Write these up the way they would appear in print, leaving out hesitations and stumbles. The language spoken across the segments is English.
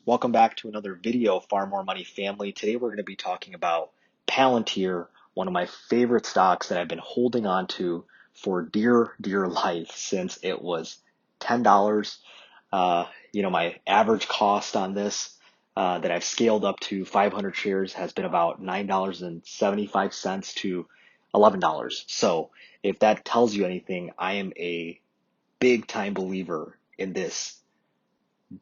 Welcome back to another video, PharMore Money family. Today we're going to be talking about Palantir, one of my favorite stocks that I've been holding on to for dear life since it was $10. My average cost on this that I've scaled up to 500 shares has been about $9.75 to $11. So if that tells you anything, I am a big time believer in this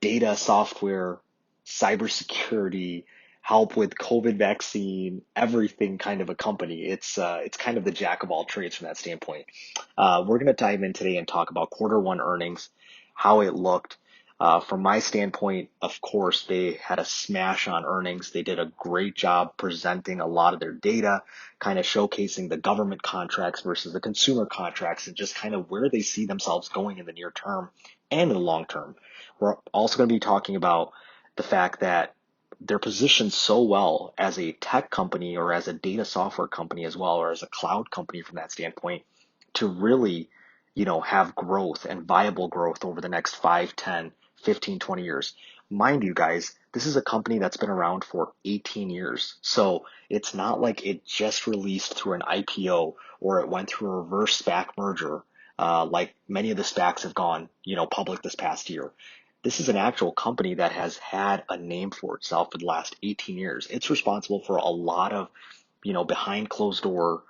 data software, cybersecurity, help with COVID vaccine, everything kind of a company. It's kind of the jack of all trades from that standpoint. We're going to dive in today and talk about quarter one earnings, how it looked. From my standpoint, of course, they had a smash on earnings. They did a great job presenting a lot of their data, kind of showcasing the government contracts versus the consumer contracts and just kind of where they see themselves going in the near term and in the long term. We're also going to be talking about the fact that they're positioned so well as a tech company or as a data software company as well, or as a cloud company from that standpoint to really, have growth and viable growth over the next 5, 10, 15, 20 years. Mind you guys, this is a company that's been around for 18 years. So it's not like it just released through an IPO or it went through a reverse SPAC merger, like many of the SPACs have gone, public this past year. This is an actual company that has had a name for itself for the last 18 years. It's responsible for a lot of, behind closed door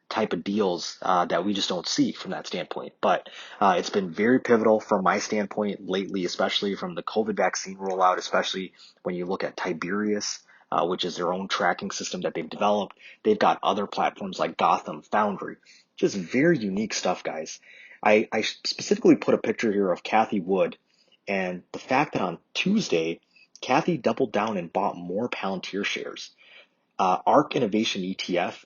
type of deals that we just don't see from that standpoint. But it's been very pivotal from my standpoint lately, especially from the COVID vaccine rollout, especially when you look at Tiberius, which is their own tracking system that they've developed. They've got other platforms like Gotham, Foundry, just very unique stuff, guys. I specifically put a picture here of Cathie Wood and the fact that on Tuesday, Cathie doubled down and bought more Palantir shares. ARK Innovation ETF,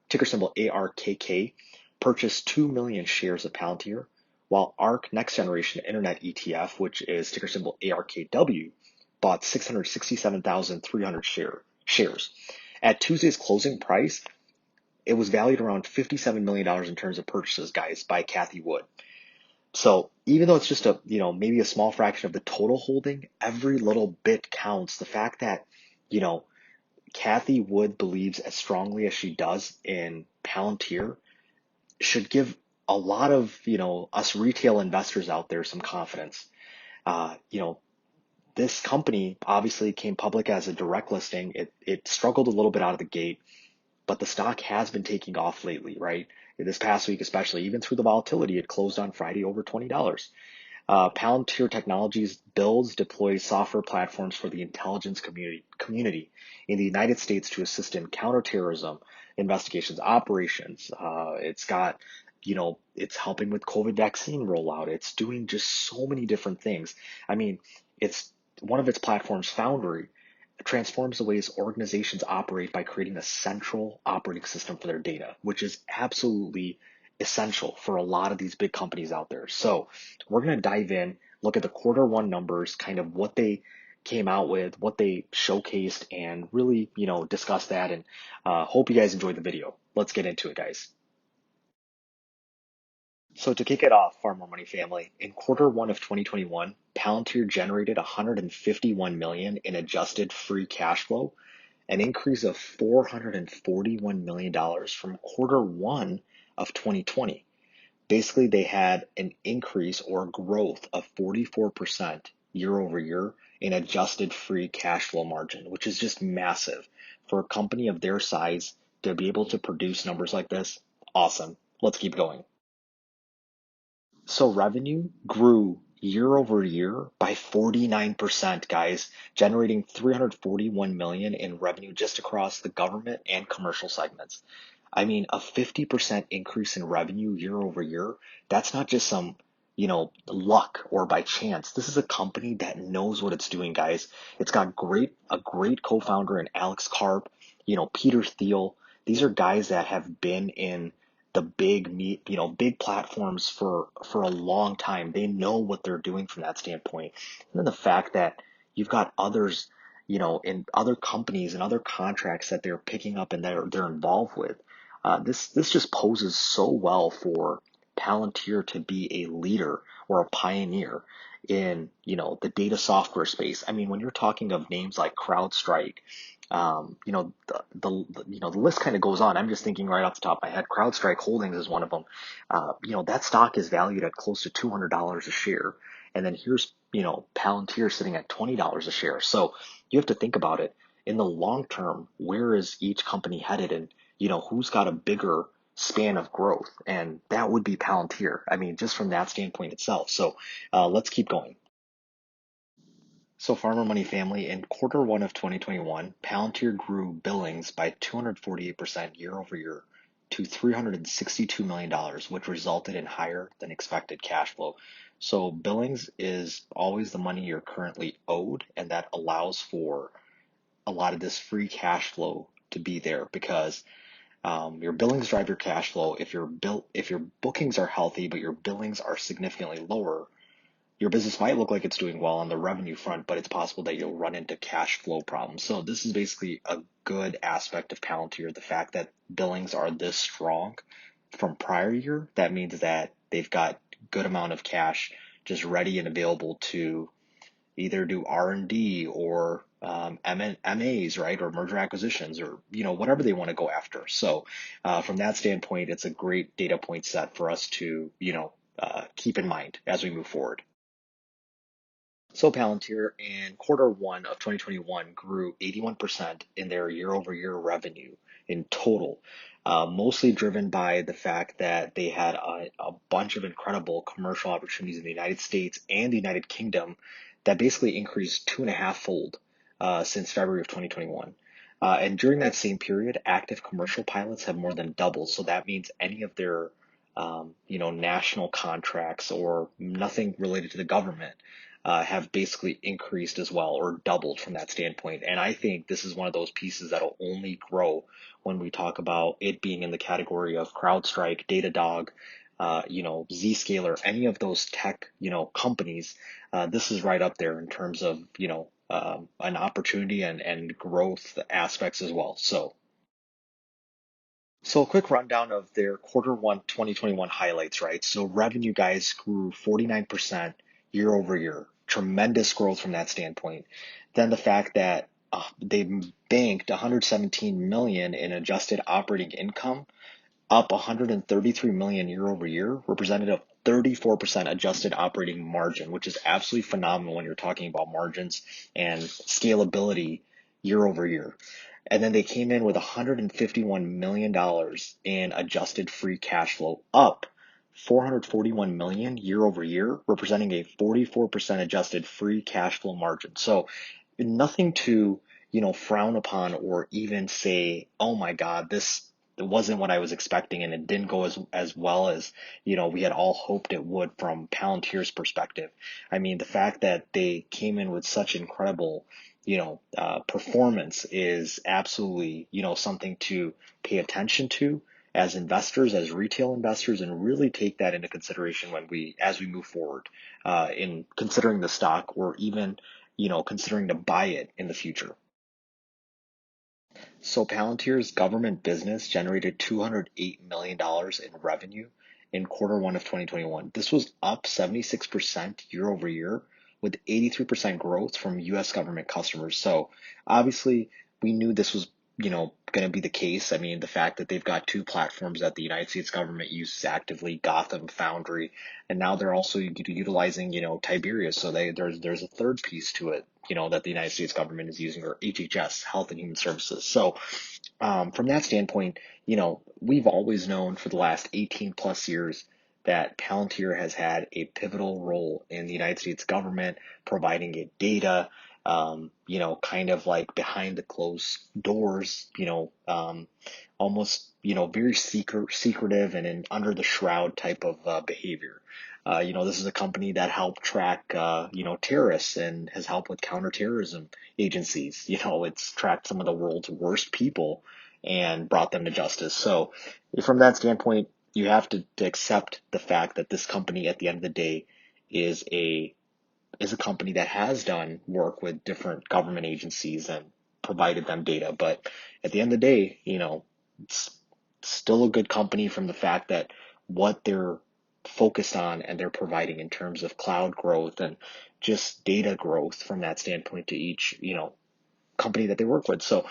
ticker symbol ARKK, purchased 2 million shares of Palantir, while ARK Next Generation Internet ETF, which is ticker symbol ARKW, bought 667,300 shares. At Tuesday's closing price, it was valued around $57 million in terms of purchases, guys, by Cathie Wood. So even though it's just maybe a small fraction of the total holding, every little bit counts. The fact that, you know, Cathie Wood believes as strongly as she does in Palantir should give a lot of, us retail investors out there some confidence. Uh, you know, this company obviously came public as a direct listing. It struggled a little bit out of the gate, but the stock has been taking off lately, right? This past week, especially, even through the volatility, it closed on Friday over $20. Palantir Technologies builds, deploys software platforms for the intelligence community in the United States to assist in counterterrorism investigations, operations. It's helping with COVID vaccine rollout. It's doing just so many different things. I mean, it's one of its platforms, Foundry, transforms the ways organizations operate by creating a central operating system for their data, which is absolutely essential for a lot of these big companies out there. So we're going to dive in, look at the quarter one numbers, kind of what they came out with, what they showcased, and really, discuss that. And hope you guys enjoyed the video. Let's get into it, guys. So to kick it off, PharMore Money family, in quarter one of 2021, Palantir generated 151 million in adjusted free cash flow, an increase of $441 million from quarter one of 2020. Basically, they had an increase or growth of 44% year over year in adjusted free cash flow margin, which is just massive for a company of their size to be able to produce numbers like this. Awesome. Let's keep going. So revenue grew year over year by 49%, guys, generating 341 million in revenue just across the government and commercial segments. I mean, a 50% increase in revenue year over year, that's not just some, luck or by chance. This is a company that knows what it's doing, guys. It's got a great co-founder in Alex Karp, Peter Thiel. These are guys that have been in the big platforms for a long time. They know what they're doing from that standpoint. And then the fact that you've got others, in other companies and other contracts that they're picking up and they're involved with. This just poses so well for Palantir to be a leader or a pioneer in, the data software space. I mean, when you're talking of names like CrowdStrike, the list kind of goes on. I'm just thinking right off the top of my head, CrowdStrike Holdings is one of them. That stock is valued at close to $200 a share. And then here's, Palantir sitting at $20 a share. So you have to think about it in the long term. Where is each company headed? And, who's got a bigger span of growth? And that would be Palantir. I mean, just from that standpoint itself. So let's keep going. So PharMore Money family, in quarter one of 2021, Palantir grew billings by 248% year over year to $362 million, which resulted in higher than expected cash flow. So billings is always the money you're currently owed, and that allows for a lot of this free cash flow to be there because your billings drive your cash flow. If your bookings are healthy but your billings are significantly lower, your business might look like it's doing well on the revenue front, but it's possible that you'll run into cash flow problems. So this is basically a good aspect of Palantir. The fact that billings are this strong from prior year, that means that they've got good amount of cash just ready and available to either do R&D or MAs, right, or merger acquisitions, or whatever they want to go after. So from that standpoint, it's a great data point set for us to keep in mind as we move forward. So Palantir in quarter one of 2021 grew 81% in their year-over-year revenue in total, mostly driven by the fact that they had a bunch of incredible commercial opportunities in the United States and the United Kingdom that basically increased 2.5-fold since February of 2021. And during that same period, active commercial pilots have more than doubled. So that means any of their national contracts or nothing related to the government have basically increased as well or doubled from that standpoint. And I think this is one of those pieces that'll only grow when we talk about it being in the category of CrowdStrike, Datadog, Zscaler, any of those tech, companies. This is right up there in terms of, an opportunity and growth aspects as well. So a quick rundown of their quarter one 2021 highlights, right? So revenue guys grew 49% year over year. Tremendous growth from that standpoint. Then the fact that they banked 117 million in adjusted operating income, up 133 million year over year, represented a 34% adjusted operating margin, which is absolutely phenomenal when you're talking about margins and scalability year over year. And then they came in with $151 million in adjusted free cash flow, up 441 million year over year, representing a 44% adjusted free cash flow margin. So nothing to, frown upon or even say, oh my God, this wasn't what I was expecting and it didn't go as well as, we had all hoped it would from Palantir's perspective. I mean, the fact that they came in with such incredible performance is absolutely, something to pay attention to as investors, as retail investors, and really take that into consideration as we move forward, in considering the stock or even, considering to buy it in the future. So Palantir's government business generated $208 million in revenue in quarter one of 2021. This was up 76% year over year with 83% growth from US government customers. So obviously we knew this was, going to be the case. I mean, the fact that they've got two platforms that the United States government uses actively, Gotham, Foundry, and now they're also utilizing, Tiberius. So there's a third piece to it, that the United States government is using, or HHS, Health and Human Services. So from that standpoint, we've always known for the last 18 plus years that Palantir has had a pivotal role in the United States government, providing it data, kind of like behind the closed doors, almost, very secretive and under the shroud type of behavior. This is a company that helped track, terrorists and has helped with counterterrorism agencies. It's tracked some of the world's worst people and brought them to justice. So from that standpoint, you have to accept the fact that this company at the end of the day is a company that has done work with different government agencies and provided them data. But at the end of the day, it's still a good company from the fact that what they're focused on and they're providing in terms of cloud growth and just data growth from that standpoint to each, company that they work with. So,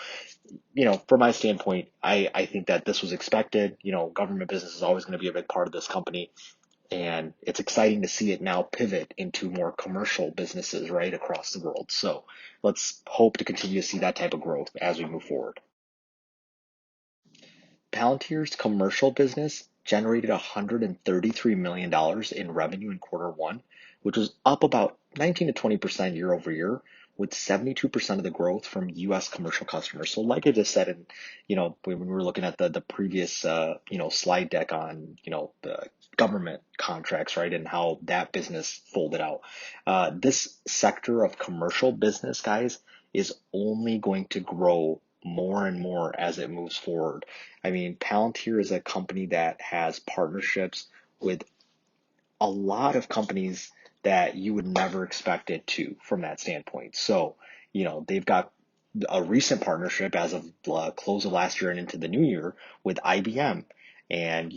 from my standpoint, I think that this was expected. Government business is always going to be a big part of this company. And it's exciting to see it now pivot into more commercial businesses right across the world. So let's hope to continue to see that type of growth as we move forward. Palantir's commercial business generated $133 million in revenue in quarter one, which was up about 19 to 20% year over year, with 72% of the growth from US commercial customers. So like I just said, when we were looking at the previous, slide deck on, the government contracts, right, and how that business folded out. This sector of commercial business, guys, is only going to grow more and more as it moves forward. I mean, Palantir is a company that has partnerships with a lot of companies that you would never expect it to from that standpoint. So, they've got a recent partnership as of close of last year and into the new year with IBM. And,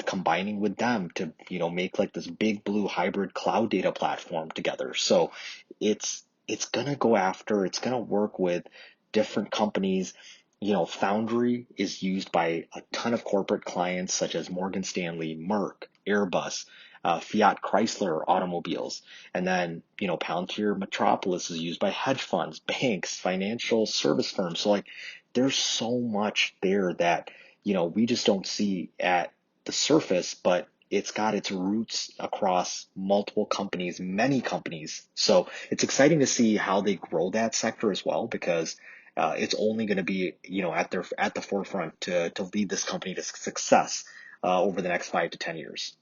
combining with them to make like this big blue hybrid cloud data platform together. So it's gonna go after, it's gonna work with different companies. Foundry is used by a ton of corporate clients such as Morgan Stanley, Merck, Airbus, Fiat Chrysler automobiles. And then, Palantir Metropolis is used by hedge funds, banks, financial service firms. So like there's so much there that, we just don't see at the surface, but it's got its roots across multiple companies, many companies. So it's exciting to see how they grow that sector as well, because it's only going to be, at the forefront to lead this company to success over the next 5 to 10 years.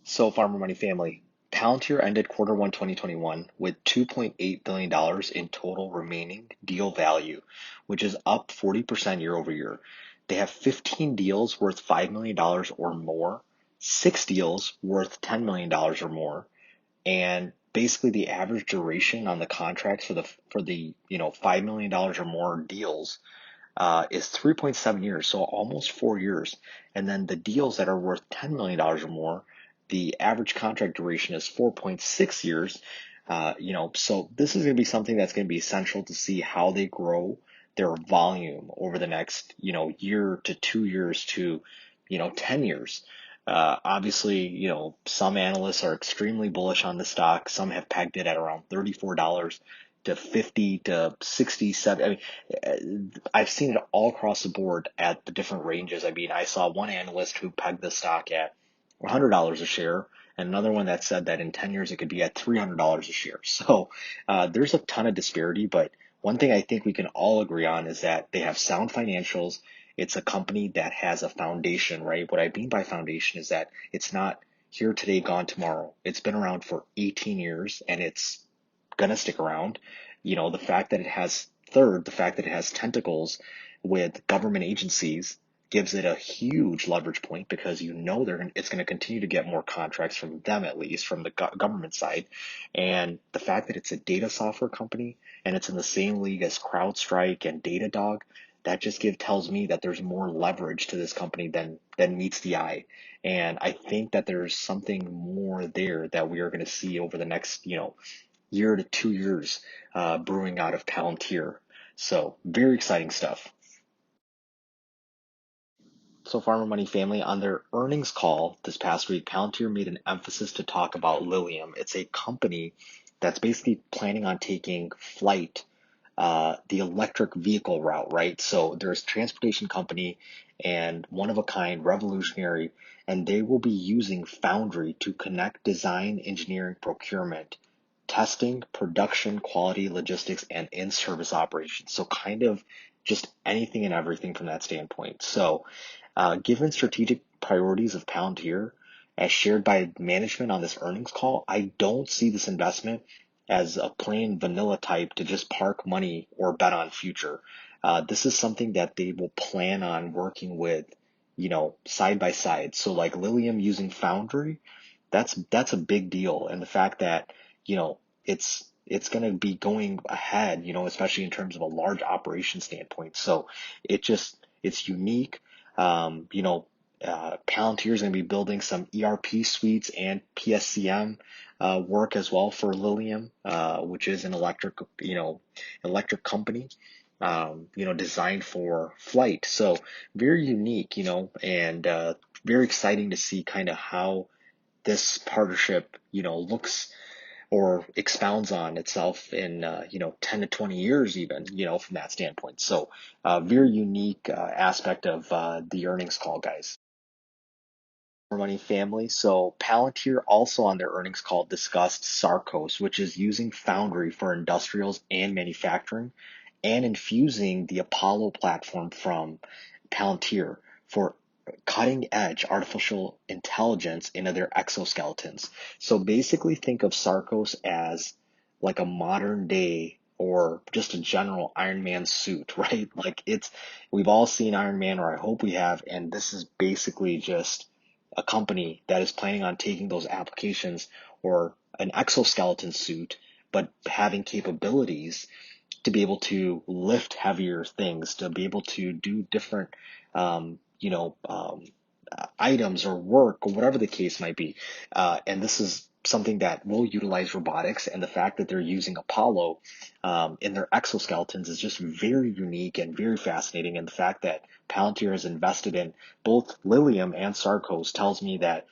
So, PharMore Money family, Palantir ended quarter one 2021 with $2.8 billion in total remaining deal value, which is up 40% year over year. They have 15 deals worth $5 million or more, 6 deals worth $10 million or more, and basically the average duration on the contracts for the $5 million or more deals is 3.7 years, so almost 4 years. And then the deals that are worth $10 million or more, the average contract duration is 4.6 years. So this is going to be something that's going to be essential to see how they grow their volume over the next, year to 2 years to, 10 years. Obviously, some analysts are extremely bullish on the stock. Some have pegged it at around $34 to 50 to 67. I mean, I've seen it all across the board at the different ranges. I mean, I saw one analyst who pegged the stock at $100 a share, and another one that said that in 10 years it could be at $300 a share. So there's a ton of disparity, but one thing I think we can all agree on is that they have sound financials. It's a company that has a foundation, right? What I mean by foundation is that it's not here today, gone tomorrow. It's been around for 18 years and it's going to stick around. The fact that it has tentacles with government agencies gives it a huge leverage point, because it's going to continue to get more contracts from them, at least from the government side. And the fact that it's a data software company and it's in the same league as CrowdStrike and Datadog, that just tells me that there's more leverage to this company than meets the eye. And I think that there's something more there that we are going to see over the next, year to 2 years brewing out of Palantir. So very exciting stuff. So, PharMore Money family, on their earnings call this past week, Palantir made an emphasis to talk about Lilium. It's a company that's basically planning on taking flight, the electric vehicle route, right? So there's a transportation company and one of a kind, revolutionary, and they will be using Foundry to connect design, engineering, procurement, testing, production, quality, logistics, and in-service operations. So kind of just anything and everything from that standpoint. So given strategic priorities of Palantir as shared by management on this earnings call, I don't see this investment as a plain vanilla type to just park money or bet on future. This is something that they will plan on working with, side by side. So like Lilium using Foundry, that's a big deal. And the fact that, it's going to be going ahead, especially in terms of a large operation standpoint. So it's unique. Palantir is going to be building some ERP suites and PSCM work as well for Lilium, which is an electric company, designed for flight. So very unique, and very exciting to see kind of how this partnership, looks or expounds on itself in 10 to 20 years even, from that standpoint. So very unique aspect of the earnings call, guys. Money family. So Palantir also on their earnings call discussed Sarcos, which is using Foundry for industrials and manufacturing, and infusing the Apollo platform from Palantir for cutting edge artificial intelligence into their exoskeletons. So basically think of Sarcos as like a modern day or just a general Iron Man suit, right? Like we've all seen Iron Man, or I hope we have, and this is basically just a company that is planning on taking those applications or an exoskeleton suit, but having capabilities to be able to lift heavier things, to be able to do different, um, you know, um, items or work or whatever the case might be. And this is something that will utilize robotics, and the fact that they're using Apollo in their exoskeletons is just very unique and very fascinating. And the fact that Palantir has invested in both Lilium and Sarcos tells me that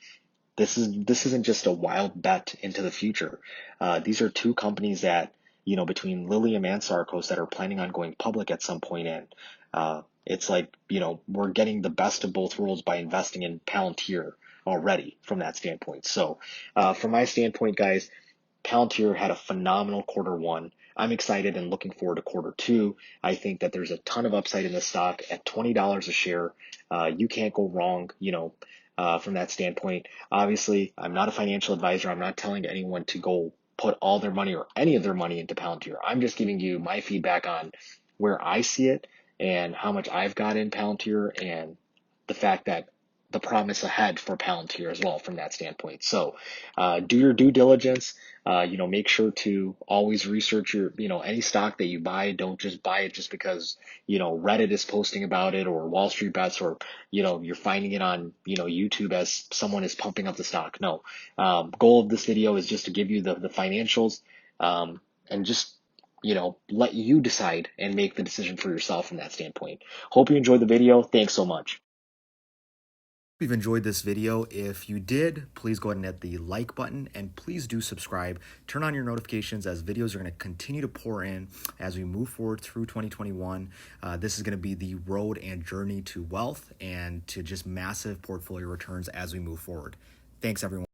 this isn't just a wild bet into the future. These are two companies that, between Lilium and Sarcos, that are planning on going public at some point. And it's like, we're getting the best of both worlds by investing in Palantir already from that standpoint. So from my standpoint, guys, Palantir had a phenomenal quarter 1. I'm excited and looking forward to quarter 2. I think that there's a ton of upside in the stock at $20 a share. You can't go wrong, from that standpoint. Obviously, I'm not a financial advisor. I'm not telling anyone to go put all their money or any of their money into Palantir. I'm just giving you my feedback on where I see it and how much I've got in Palantir, and the fact that the promise ahead for Palantir as well from that standpoint. So do your due diligence. Make sure to always research any stock that you buy. Don't just buy it just because, Reddit is posting about it, or Wall Street Bets, or, you're finding it on, YouTube as someone is pumping up the stock. No, goal of this video is just to give you the financials, and just, let you decide and make the decision for yourself from that standpoint. Hope you enjoyed the video. Thanks so much. If you've enjoyed this video, if you did, please go ahead and hit the like button, and please do subscribe. Turn on your notifications, as videos are going to continue to pour in as we move forward through 2021. This is going to be the road and journey to wealth and to just massive portfolio returns as we move forward. Thanks, everyone.